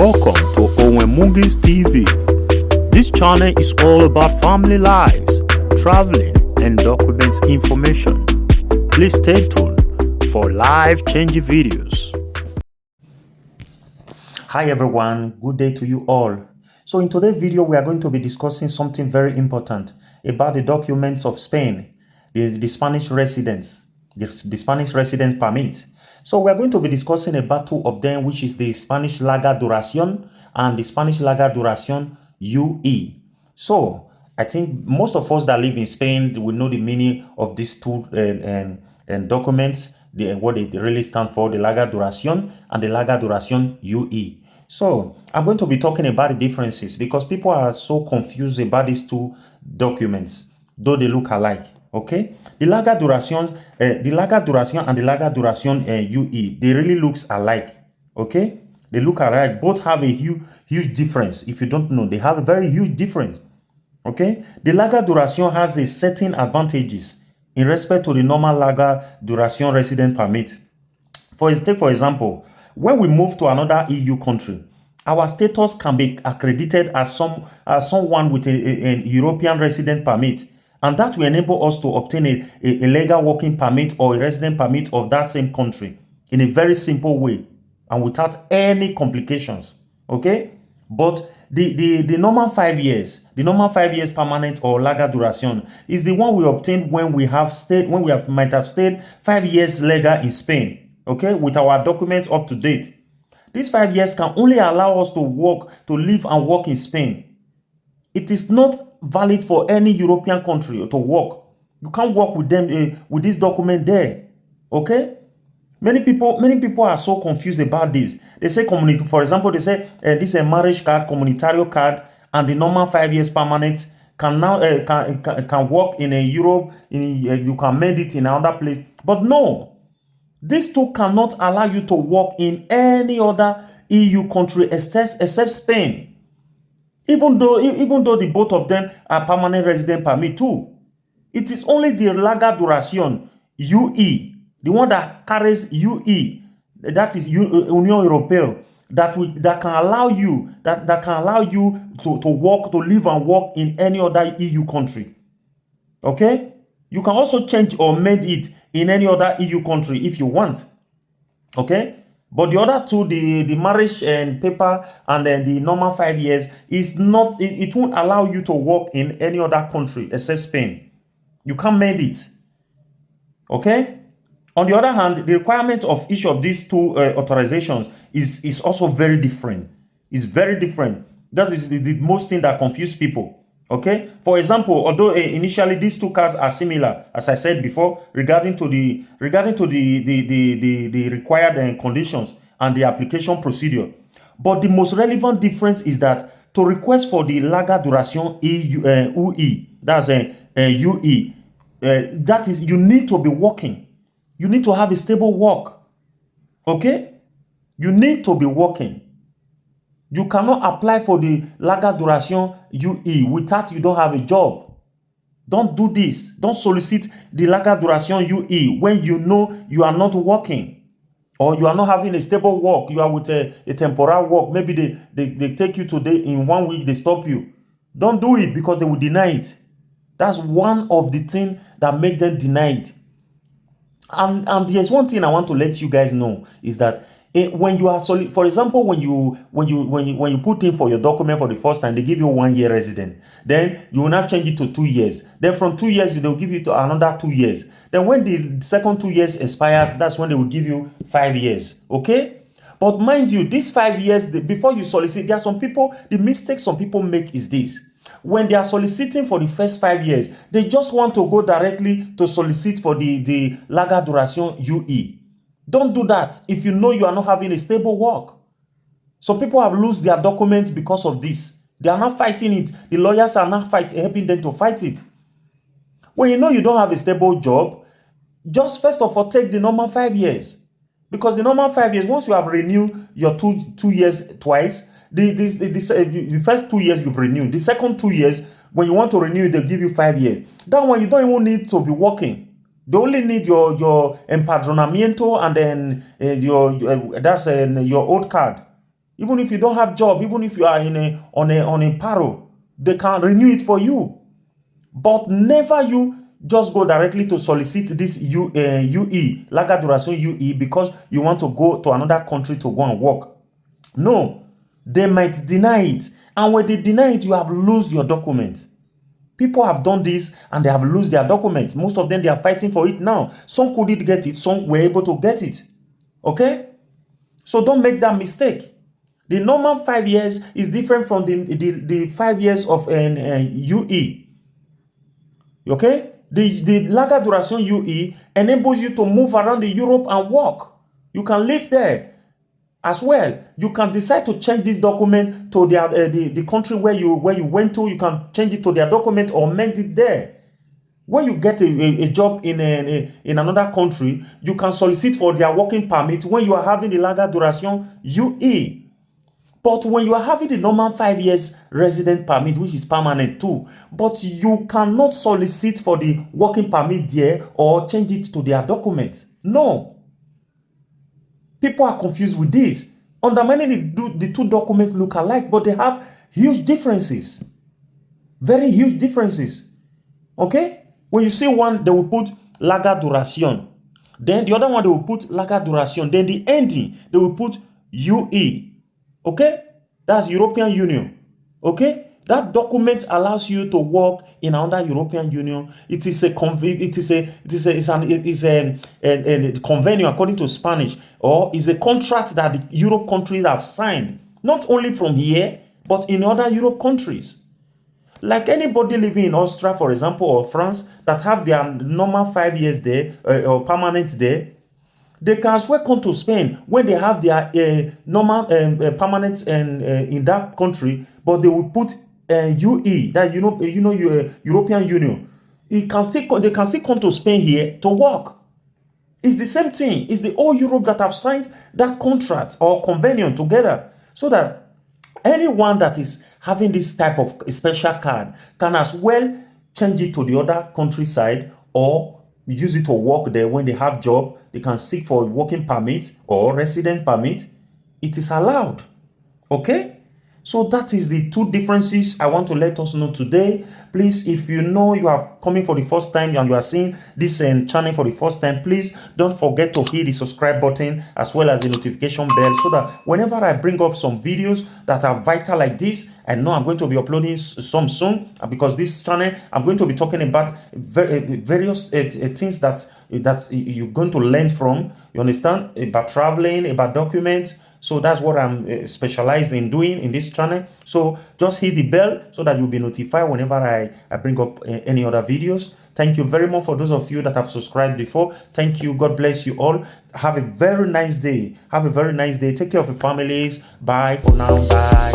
Welcome to Owemugis TV. This channel is all about family lives, traveling, and documents information. Please stay tuned for life-changing videos. Hi everyone, good day to you all. So in today's video, we are going to be discussing something very important about the documents of Spain, the Spanish residence, the Spanish residence permit. So we are going to be discussing about two of them, which is the Spanish Larga duración and the Spanish Larga duración-UE. So I think most of us that live in Spain will know the meaning of these two documents, what they really stand for, the Larga duración and the Larga duración-UE. So I'm going to be talking about the differences because people are so confused about these two documents, though they look alike. Okay, the Larga duración and the Larga duración-UE, they really looks alike. Okay, they look alike. Both have a huge difference. If you don't know, they have a very huge difference. Okay, the Larga duración has a certain advantages in respect to the normal Larga duración resident permit. For example, when we move to another EU country, our status can be accredited as someone with a European resident permit, and that will enable us to obtain a legal working permit or a resident permit of that same country in a very simple way and without any complications. Okay, but the normal 5 years, permanent or Larga duración is the one we obtain when we might have stayed 5 years legal in Spain. Okay, with our documents up to date. These 5 years can only allow us to live and work in Spain. It is not valid for any European country to work. You can't work with them with this document there. Okay? Many people are so confused about this. They say for example, they say this is a marriage card, communitario card, and the normal 5 years permanent can now can work in Europe. You can made it in another place, but no. These two cannot allow you to work in any other EU country except Spain. Even though the both of them are permanent resident permit too. It is only the Larga duración-UE, the one that carries UE, that is Union Europea, that can allow you to work, to live and work in any other EU country. Okay? You can also change or made it in any other EU country if you want. Okay? But the other two, the marriage and paper and then the normal 5 years, is not, it won't allow you to work in any other country except Spain. You can't made it. Okay? On the other hand, the requirement of each of these two authorizations is also very different. It's very different. That is the most thing that confuses people. Okay, for example, although initially these two cards are similar, as I said before, regarding to the required conditions and the application procedure, but the most relevant difference is that to request for the Larga duración-UE, that's UE, that is, you need to be working. You need to have a stable work. Okay, you need to be working. You cannot apply for the Larga duración-UE without you don't have a job. Don't do this. Don't solicit the Larga duración-UE when you know you are not working or you are not having a stable work. You are with a temporary work. Maybe they take you today, in 1 week they stop you. Don't do it because they will deny it. That's one of the things that make them deny it. And there's one thing I want to let you guys know is that when you are for example, when you put in for your document for the first time, they give you 1 year resident. Then you will not change it to 2 years. Then from 2 years, they'll give you to another 2 years. Then when the second 2 years expires, that's when they will give you 5 years. Okay? But mind you, these 5 years, before you solicit, there are some people, the mistake some people make is this. When they are soliciting for the first 5 years, they just want to go directly to solicit for the Larga duración-UE. Don't do that if you know you are not having a stable work. Some people have lost their documents because of this. They are not fighting it. The lawyers are not helping them to fight it. When you know you don't have a stable job, just first of all take the normal 5 years. Because the normal 5 years, once you have renewed your two years twice, the first 2 years you've renewed. The second 2 years, when you want to renew, they'll give you 5 years. That one, you don't even need to be working. They only need your empadronamiento and then your old card. Even if you don't have job, even if you are on a paro, they can renew it for you. But never you just go directly to solicit this UE, Larga duración-UE, because you want to go to another country to go and work. No, they might deny it. And when they deny it, you have lost your document. People have done this and they have lost their document. Most of them, they are fighting for it now. Some couldn't get it, some were able to get it. Okay? So don't make that mistake. The normal 5 years is different from the 5 years of an UE. Okay? The Larga duración-UE enables you to move around the Europe and work. You can live there as well. You can decide to change this document to the country where you went to. You can change it to their document or amend it there. When you get a job in another country, you can solicit for their working permit when you are having the Larga duración-UE. But when you are having the normal 5 years resident permit, which is permanent too, but you cannot solicit for the working permit there or change it to their document. No. People are confused with this. Undermining the two documents look alike, but they have huge differences. Very huge differences. Okay? When you see one, they will put Larga duración. Then the other one, they will put Larga duración. Then the ending, they will put UE. Okay? That's European Union. Okay? That document allows you to work in another European Union. It is a convention according to Spanish, or is a contract that the Europe countries have signed, not only from here, but in other Europe countries. Like anybody living in Austria, for example, or France, that have their normal 5 years there, or permanent there, they can as well come to Spain when they have their normal permanent in that country, but they will put UE, that European Union. They can still come to Spain here to work. It's the same thing. It's the whole Europe that have signed that contract or convention together, so that anyone that is having this type of special card can as well change it to the other countryside or use it to work there. When they have job, they can seek for a working permit or resident permit. It is allowed. Okay? So that is the two differences I want to let us know today. Please, if you know you are coming for the first time and you are seeing this channel for the first time, please don't forget to hit the subscribe button as well as the notification bell, so that whenever I bring up some videos that are vital like this, I know I'm going to be uploading some soon, because this channel I'm going to be talking about various things that you're going to learn from. You understand? About traveling, about documents. So that's what I'm specialized in doing in this channel. So just hit the bell so that you'll be notified whenever I bring up any other videos. Thank you very much for those of you that have subscribed before. Thank you. God bless you all. Have a very nice day. Have a very nice day. Take care of your families. Bye for now. Bye.